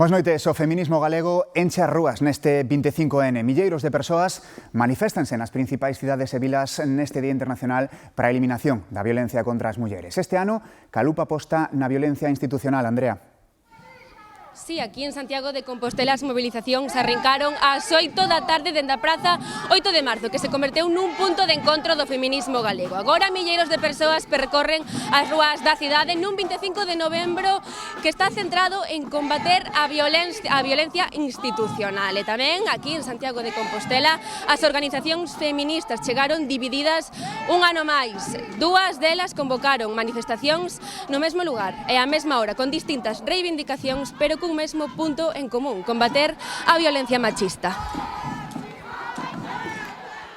Boas noites. O feminismo galego enche as rúas neste 25N. Milleiros de persoas maniféstanse nas principais cidades e vilas neste Día Internacional para a eliminación da violencia contra as mulleres. Este ano, Calupa aposta na violencia institucional, Andrea. Sí, aquí en Santiago de Compostela as movilizacións arrincaron ás 8 da tarde dende a praza 8 de marzo, que se converteu nun punto de encontro do feminismo galego. Agora, milleiros de persoas percorren as rúas da cidade nun 25 de novembro que está centrado en combater a violencia institucional. E tamén, aquí en Santiago de Compostela, as organizacións feministas chegaron divididas un ano máis. Dúas delas convocaron manifestacións no mesmo lugar e á mesma hora, con distintas reivindicacións, pero cun mesmo punto en común: combater a violencia machista.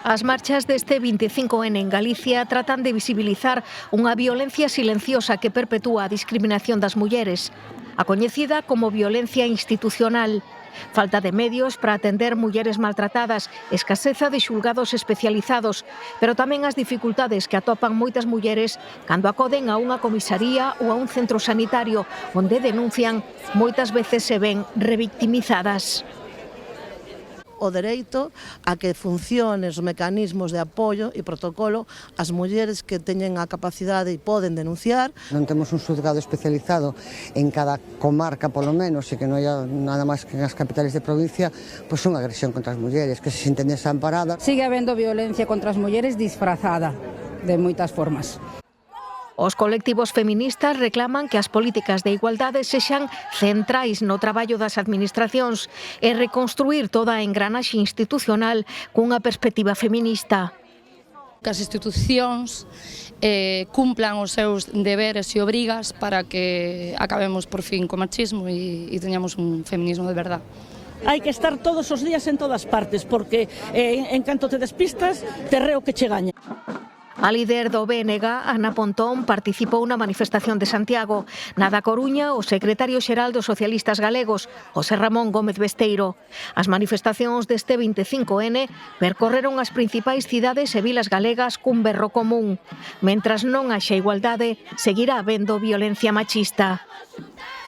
As marchas deste 25N en Galicia tratan de visibilizar unha violencia silenciosa que perpetúa a discriminación das mulleres, a coñecida como violencia institucional. Falta de medios para atender mulleres maltratadas, escaseza de xulgados especializados, pero tamén as dificultades que atopan moitas mulleres cando acoden a unha comisaría ou a un centro sanitario, onde denuncian moitas veces se ven revictimizadas. O dereito a que funcionen os mecanismos de apoio e protocolo ás mulleres que teñen a capacidade e poden denunciar. Non temos un xulgado especializado en cada comarca, polo menos, e que non haya nada máis que nas capitales de provincia, pois unha agresión contra as mulleres, que se sinten desamparadas. Sigue habendo violencia contra as mulleres disfrazada de moitas formas. Os colectivos feministas reclaman que as políticas de igualdade sexan centrais no traballo das administracións e reconstruir toda a engranaxe institucional cunha perspectiva feminista. Que as institucións cumplan os seus deberes e obrigas para que acabemos por fin co machismo e teñamos un feminismo de verdade. Hai que estar todos os días en todas partes, porque en canto te despistas, te reo que che gaña. A líder do BNG, Ana Pontón, participou na manifestación de Santiago. Na da Coruña, o secretario xeral dos socialistas galegos, José Ramón Gómez Besteiro. As manifestacións deste 25N percorreron as principais cidades e vilas galegas cun berro común. Mentras non haxa igualdade, seguirá habendo violencia machista.